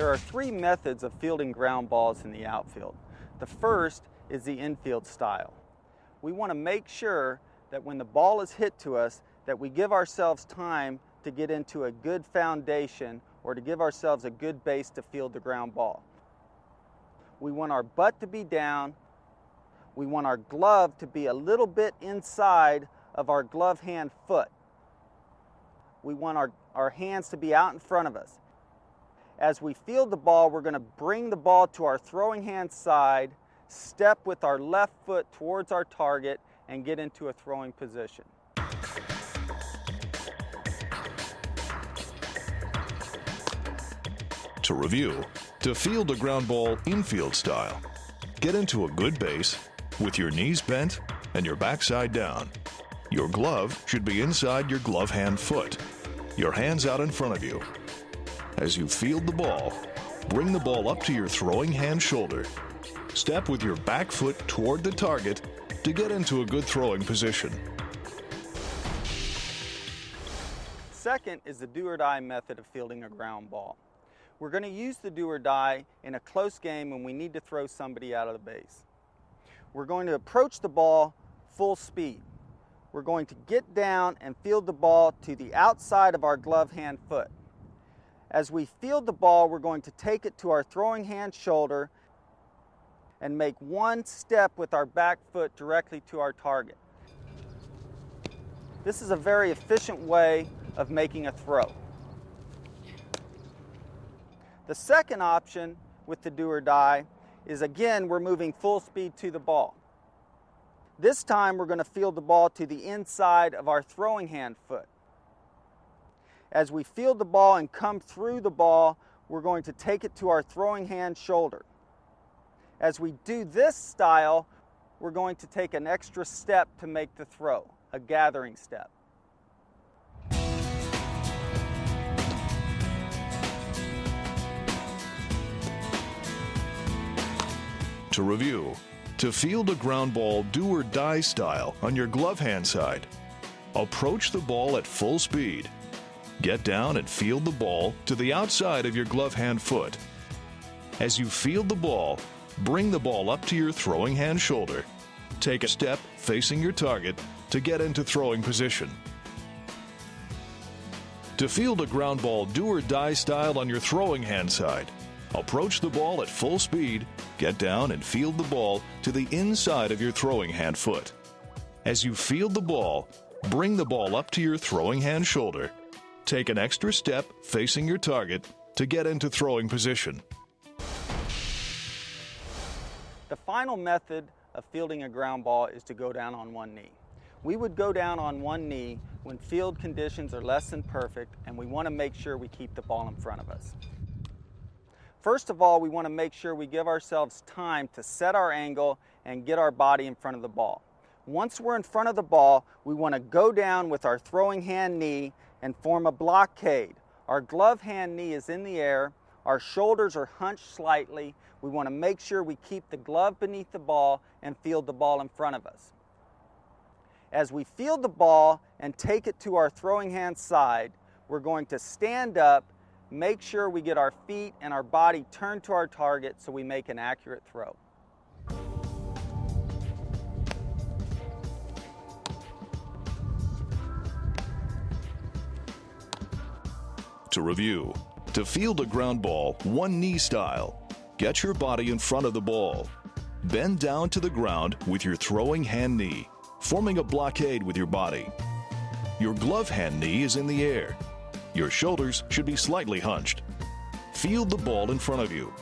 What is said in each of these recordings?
There are three methods of fielding ground balls in the outfield. The first is the infield style. We want to make sure that when the ball is hit to us, that we give ourselves time to get into a good foundation or to give ourselves a good base to field the ground ball. We want our butt to be down. We want our glove to be a little bit inside of our glove hand foot. We want our hands to be out in front of us. As we field the ball, we're going to bring the ball to our throwing hand side, step with our left foot towards our target, and get into a throwing position. To review, to field a ground ball infield style, get into a good base with your knees bent and your backside down. Your glove should be inside your glove hand foot, your hands out in front of you. As you field the ball, bring the ball up to your throwing hand shoulder. Step with your back foot toward the target to get into a good throwing position. Second is the do or die method of fielding a ground ball. We're going to use the do or die in a close game when we need to throw somebody out of the base. We're going to approach the ball full speed. We're going to get down and field the ball to the outside of our glove hand foot. As we field the ball, we're going to take it to our throwing hand shoulder and make one step with our back foot directly to our target. This is a very efficient way of making a throw. The second option with the do or die is, again, we're moving full speed to the ball. This time we're going to field the ball to the inside of our throwing hand foot. As we field the ball and come through the ball, we're going to take it to our throwing hand shoulder. As we do this style, we're going to take an extra step to make the throw, a gathering step. To review, to field a ground ball do or die style on your glove hand side, approach the ball at full speed. Get down and field the ball to the outside of your glove hand foot. As you field the ball, bring the ball up to your throwing hand shoulder. Take a step facing your target to get into throwing position. To field a ground ball do or die style on your throwing hand side, approach the ball at full speed, get down and field the ball to the inside of your throwing hand foot. As you field the ball, bring the ball up to your throwing hand shoulder. Take an extra step facing your target to get into throwing position. The final method of fielding a ground ball is to go down on one knee. We would go down on one knee when field conditions are less than perfect and we want to make sure we keep the ball in front of us. First of all, we want to make sure we give ourselves time to set our angle and get our body in front of the ball. Once we're in front of the ball, we want to go down with our throwing hand knee and form a blockade. Our glove hand knee is in the air, our shoulders are hunched slightly. We want to make sure we keep the glove beneath the ball and field the ball in front of us. As we field the ball and take it to our throwing hand side, we're going to stand up, make sure we get our feet and our body turned to our target so we make an accurate throw. To review, to field a ground ball one knee style, get your body in front of the ball. Bend down to the ground with your throwing hand knee, forming a blockade with your body. Your glove hand knee is in the air. Your shoulders should be slightly hunched. Field the ball in front of you.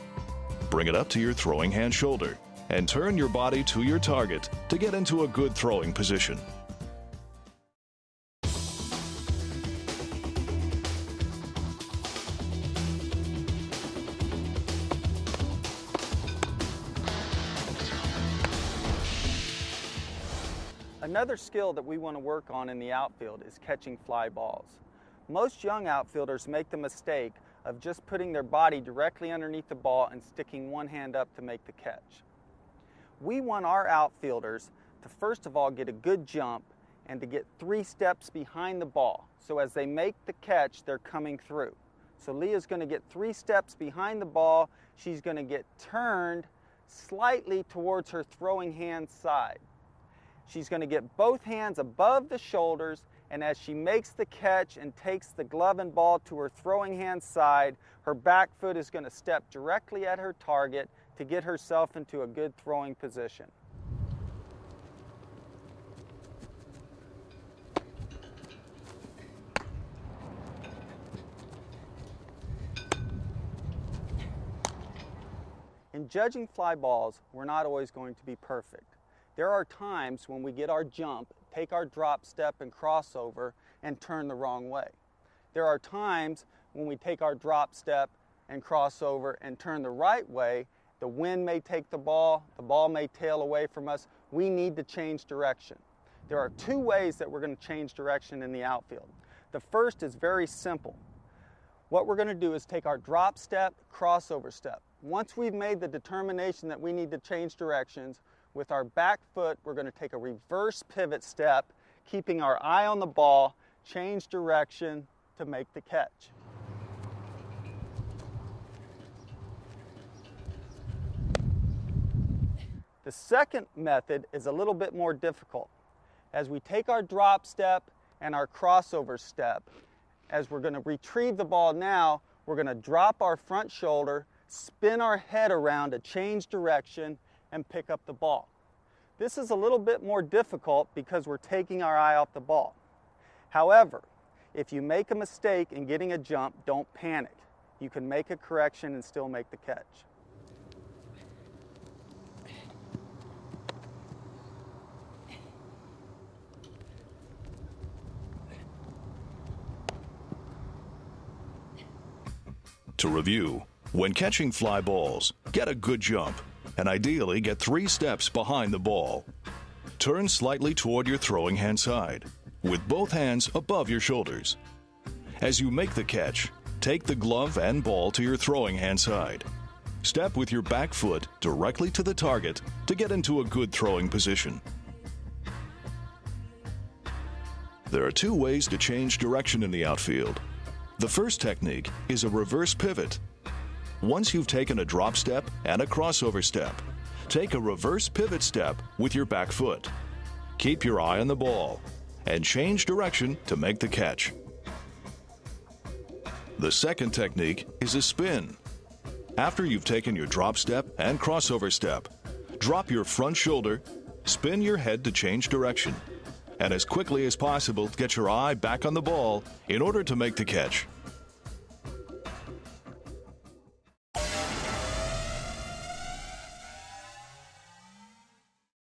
Bring it up to your throwing hand shoulder and turn your body to your target to get into a good throwing position. Another skill that we want to work on in the outfield is catching fly balls. Most young outfielders make the mistake of just putting their body directly underneath the ball and sticking one hand up to make the catch. We want our outfielders to first of all get a good jump and to get 3 steps behind the ball. So as they make the catch, they're coming through. So Leah's going to get 3 steps behind the ball. She's going to get turned slightly towards her throwing hand side. She's going to get both hands above the shoulders, and as she makes the catch and takes the glove and ball to her throwing hand side, her back foot is going to step directly at her target to get herself into a good throwing position. In judging fly balls, we're not always going to be perfect. There are times when we get our jump, take our drop step and crossover, and turn the wrong way. There are times when we take our drop step and crossover and turn the right way. The wind may take the ball may tail away from us. We need to change direction. There are 2 ways that we're going to change direction in the outfield. The first is very simple. What we're going to do is take our drop step, crossover step. Once we've made the determination that we need to change directions, with our back foot, we're going to take a reverse pivot step, keeping our eye on the ball, change direction to make the catch. The second method is a little bit more difficult. As we take our drop step and our crossover step, as we're going to retrieve the ball now, we're going to drop our front shoulder, spin our head around to change direction, and pick up the ball. This is a little bit more difficult because we're taking our eye off the ball. However, if you make a mistake in getting a jump, don't panic. You can make a correction and still make the catch. To review, when catching fly balls, get a good jump, and ideally get 3 steps behind the ball. Turn slightly toward your throwing hand side, with both hands above your shoulders. As you make the catch, take the glove and ball to your throwing hand side. Step with your back foot directly to the target to get into a good throwing position. There are 2 ways to change direction in the outfield. The first technique is a reverse pivot. Once you've taken a drop step and a crossover step, take a reverse pivot step with your back foot. Keep your eye on the ball and change direction to make the catch. The second technique is a spin. After you've taken your drop step and crossover step, drop your front shoulder, spin your head to change direction, and as quickly as possible get your eye back on the ball in order to make the catch.